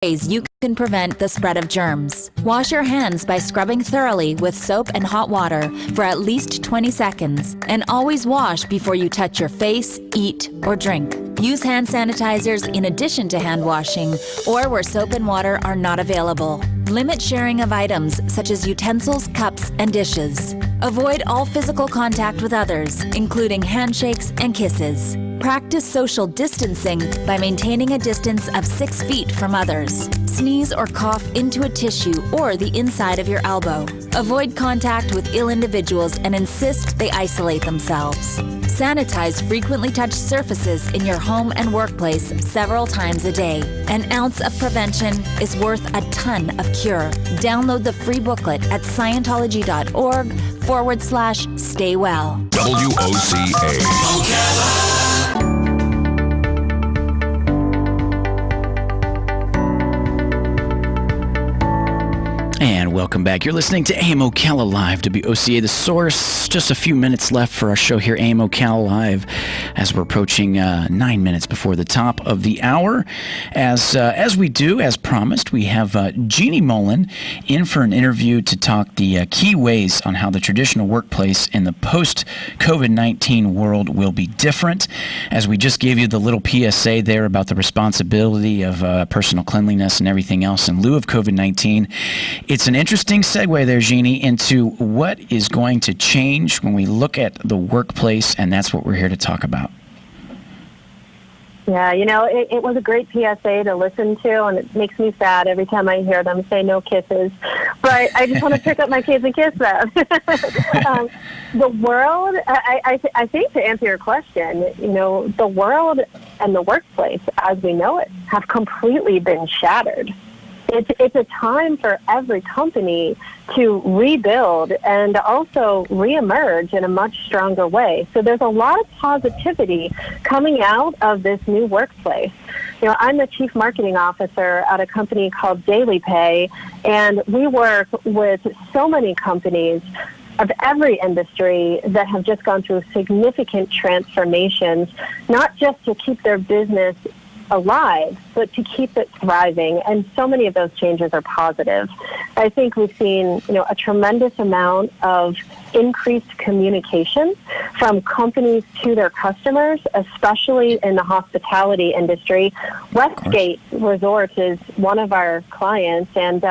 ways you can prevent the spread of germs. Wash your hands by scrubbing thoroughly with soap and hot water for at least 20 seconds, and always wash before you touch your face, eat, or drink. Use hand sanitizers in addition to hand washing or where soap and water are not available. Limit sharing of items such as utensils, cups, and dishes. Avoid all physical contact with others, including handshakes and kisses. Practice social distancing by maintaining a distance of 6 feet from others. Sneeze or cough into a tissue or the inside of your elbow. Avoid contact with ill individuals and insist they isolate themselves. Sanitize frequently touched surfaces in your home and workplace several times a day. An ounce of prevention is worth a ton of cure. Download the free booklet at Scientology.org/stay well. WOCA. Ocala. And welcome back. You're listening to AM Ocala Live, WOCA The Source. Just a few minutes left for our show here, AM Ocala Live, as we're approaching 9 minutes before the top of the hour. As we do, as promised, we have Jeannie Mullen in for an interview to talk the key ways on how the traditional workplace in the post-COVID-19 world will be different. As we just gave you the little PSA there about the responsibility of personal cleanliness and everything else in lieu of COVID-19, it's an interesting segue there, Jeannie, into what is going to change when we look at the workplace, and that's what we're here to talk about. Yeah, it was a great PSA to listen to, and it makes me sad every time I hear them say no kisses. But I just want to pick up my kids and kiss them. The world, I think to answer your question, the world and the workplace as we know it have completely been shattered. It's a time for every company to rebuild and also reemerge in a much stronger way. So there's a lot of positivity coming out of this new workplace. I'm the chief marketing officer at a company called Daily Pay, and we work with so many companies of every industry that have just gone through significant transformations, not just to keep their business alive, but to keep it thriving. And so many of those changes are positive. I think we've seen, a tremendous amount of increased communication from companies to their customers, especially in the hospitality industry. Westgate Resort is one of our clients, and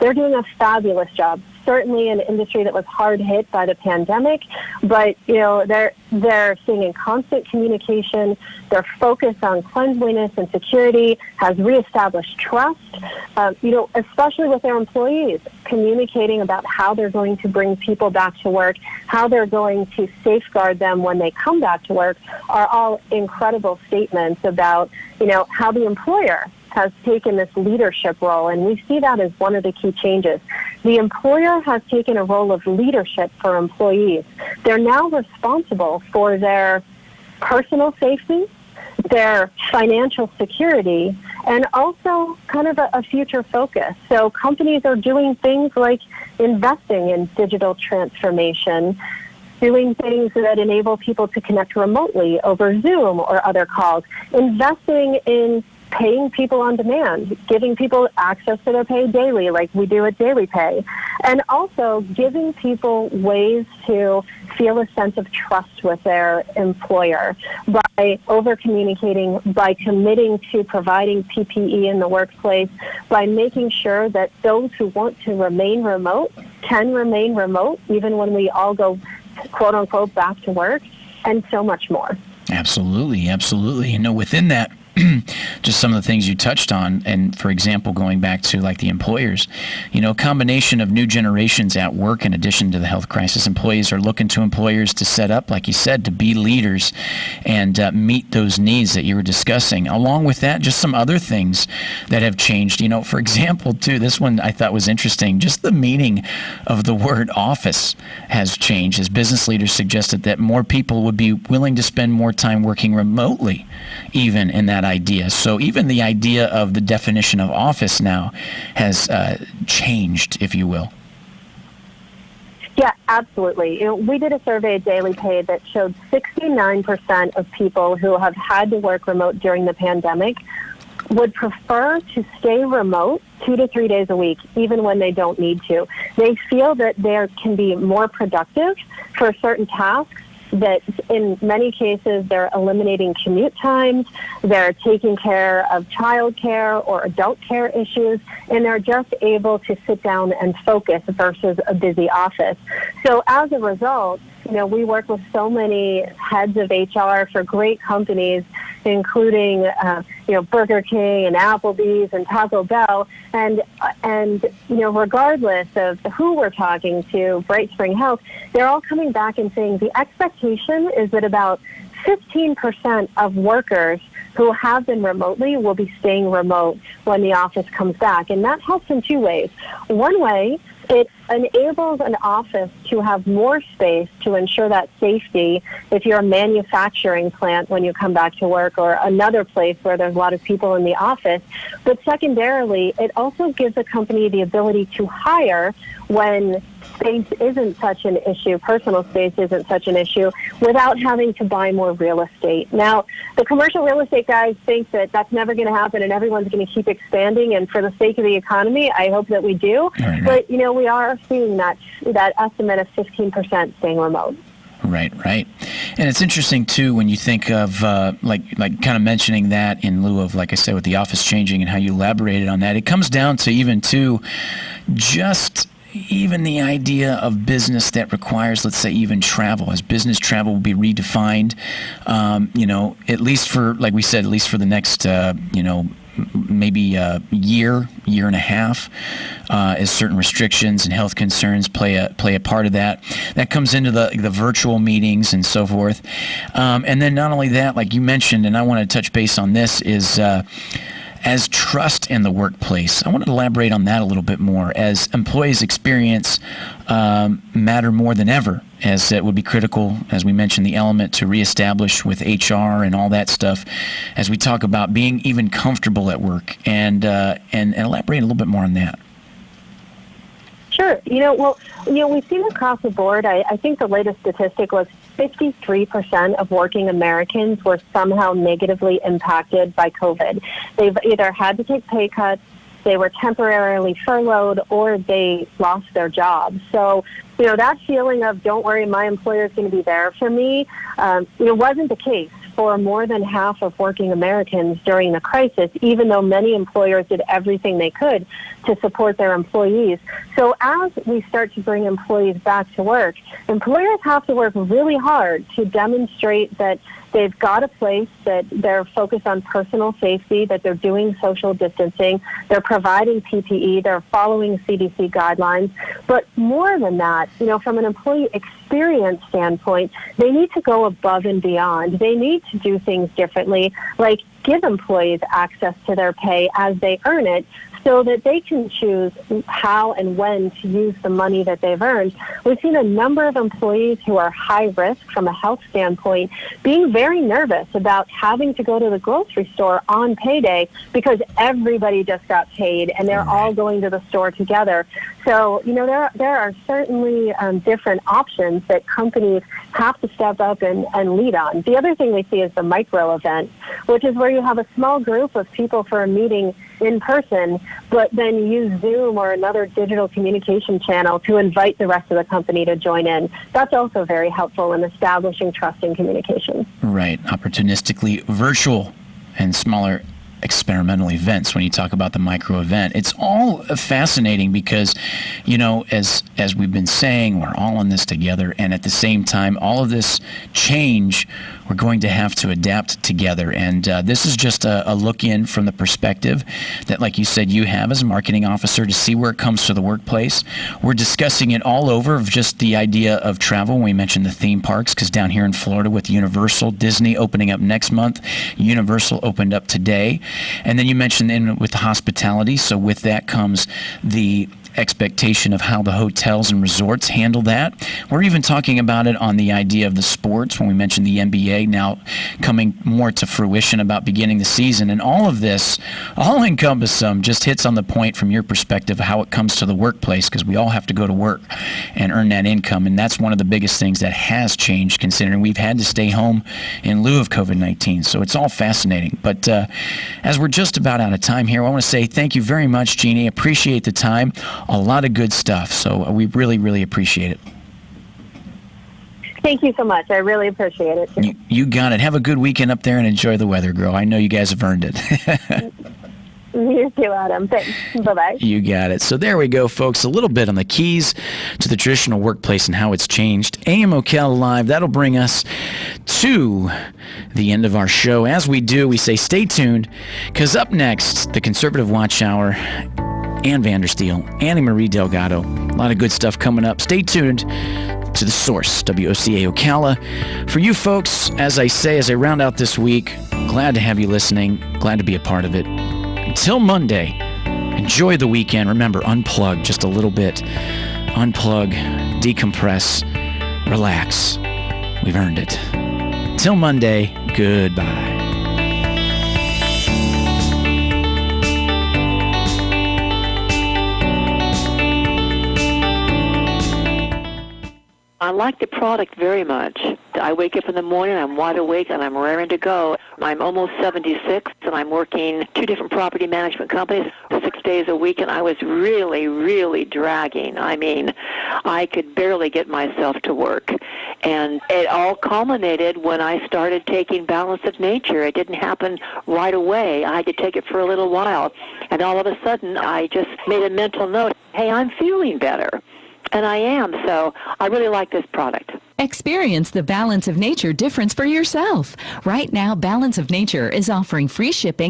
they're doing a fabulous job. Certainly an industry that was hard hit by the pandemic, but they're seeing in constant communication. Their focus on cleanliness and security has reestablished trust, especially with their employees, communicating about how they're going to bring people back to work, how they're going to safeguard them when they come back to work, are all incredible statements about, how the employer has taken this leadership role, and we see that as one of the key changes. The employer has taken a role of leadership for employees. They're now responsible for their personal safety, their financial security, and also kind of a future focus. So companies are doing things like investing in digital transformation, doing things that enable people to connect remotely over Zoom or other calls, investing in paying people on demand, giving people access to their pay daily like we do at Daily Pay, and also giving people ways to feel a sense of trust with their employer by over-communicating, by committing to providing PPE in the workplace, by making sure that those who want to remain remote can remain remote even when we all go, quote-unquote, back to work, and so much more. Absolutely, absolutely. Within that, just some of the things you touched on, and for example, going back to like the employers, a combination of new generations at work in addition to the health crisis. Employees are looking to employers to set up, like you said, to be leaders and meet those needs that you were discussing. Along with that, just some other things that have changed. For example, too, this one I thought was interesting. Just the meaning of the word office has changed as business leaders suggested that more people would be willing to spend more time working remotely, even in that idea. So even the idea of the definition of office now has changed, if you will. Yeah, absolutely. We did a survey at Daily Pay that showed 69% of people who have had to work remote during the pandemic would prefer to stay remote 2 to 3 days a week, even when they don't need to. They feel that they can be more productive for certain tasks, that in many cases they're eliminating commute times, they're taking care of child care or adult care issues, and they're just able to sit down and focus versus a busy office. So as a result, we work with so many heads of HR for great companies, including Burger King and Applebee's and Taco Bell, and regardless of who we're talking to, Bright Spring Health, they're all coming back and saying the expectation is that about 15% of workers who have been remotely will be staying remote when the office comes back. And that helps in two ways. One way, it enables an office to have more space to ensure that safety if you're a manufacturing plant when you come back to work, or another place where there's a lot of people in the office. But secondarily, it also gives a company the ability to hire when space isn't such an issue, personal space isn't such an issue, without having to buy more real estate. Now, the commercial real estate guys think that that's never going to happen and everyone's going to keep expanding, and for the sake of the economy, I hope that we do. Right. But, we are seeing that estimate of 15% staying remote. Right. And it's interesting, too, when you think of, like kind of mentioning that in lieu of, like I said, with the office changing and how you elaborated on that, it comes down to even the idea of business that requires, let's say, even travel. As business travel will be redefined, at least for, like we said, at least for the next, maybe a year and a half, as certain restrictions and health concerns play a part of that. That comes into the virtual meetings and so forth. And then not only that, like you mentioned, and I want to touch base on this, is as trust in the workplace. I want to elaborate on that a little bit more, as employees' experience matter more than ever, as it would be critical, as we mentioned, the element to reestablish with HR and all that stuff, as we talk about being even comfortable at work, and elaborate a little bit more on that. Sure. We've seen across the board, I think the latest statistic was 53% of working Americans were somehow negatively impacted by COVID. They've either had to take pay cuts, they were temporarily furloughed, or they lost their jobs. So, that feeling of, don't worry, my employer is going to be there for me, wasn't the case for more than half of working Americans during the crisis, even though many employers did everything they could to support their employees. So as we start to bring employees back to work, employers have to work really hard to demonstrate that they've got a place, that they're focused on personal safety, that they're doing social distancing, they're providing PPE, they're following CDC guidelines. But more than that, from an employee experience standpoint, they need to go above and beyond. They need to do things differently, like give employees access to their pay as they earn it, so that they can choose how and when to use the money that they've earned. We've seen a number of employees who are high risk from a health standpoint being very nervous about having to go to the grocery store on payday because everybody just got paid and they're all going to the store together. So, there are certainly different options that companies have to step up and lead on. The other thing we see is the micro event, which is where you have a small group of people for a meeting in person, but then use Zoom or another digital communication channel to invite the rest of the company to join in. That's also very helpful in establishing trust in communication. Right. Opportunistically virtual and smaller experimental events when you talk about the micro event. It's all fascinating because, as we've been saying, we're all in this together, and at the same time, all of this change, we're going to have to adapt together. And this is just a look in from the perspective that, like you said, you have as a marketing officer to see where it comes to the workplace. We're discussing it all over of just the idea of travel. We mentioned the theme parks, because down here in Florida with Universal, Disney opening up next month, Universal opened up today. And then you mentioned with the hospitality. So with that comes the expectation of how the hotels and resorts handle that. We're even talking about it on the idea of the sports when we mentioned the NBA now coming more to fruition about beginning the season. And all of this, all encompassing, just hits on the point from your perspective of how it comes to the workplace, because we all have to go to work and earn that income. And that's one of the biggest things that has changed, considering we've had to stay home in lieu of COVID-19. So it's all fascinating. But as we're just about out of time here, I want to say thank you very much, Jeannie. Appreciate the time. A lot of good stuff. So we really, really appreciate it. Thank you so much. I really appreciate it, too. You got it. Have a good weekend up there and enjoy the weather, girl. I know you guys have earned it. You too, Adam. Thanks. Bye-bye. You got it. So there we go, folks. A little bit on the keys to the traditional workplace and how it's changed. AM Ocala Live, that'll bring us to the end of our show. As we do, we say stay tuned, because up next, the Conservative Watch Hour, Ann Vandersteel, Annie Marie Delgado. A lot of good stuff coming up. Stay tuned to The Source, WOCA Ocala. For you folks, as I say, as I round out this week, glad to have you listening. Glad to be a part of it. Until Monday, enjoy the weekend. Remember, unplug just a little bit. Unplug, decompress, relax. We've earned it. Until Monday, goodbye. I like the product very much. I wake up in the morning, I'm wide awake, and I'm raring to go. I'm almost 76, and I'm working 2 different property management companies 6 days a week, and I was really, really dragging. I mean, I could barely get myself to work. And it all culminated when I started taking Balance of Nature. It didn't happen right away. I had to take it for a little while. And all of a sudden, I just made a mental note, hey, I'm feeling better. And I am, so I really like this product. Experience the Balance of Nature difference for yourself. Right now, Balance of Nature is offering free shipping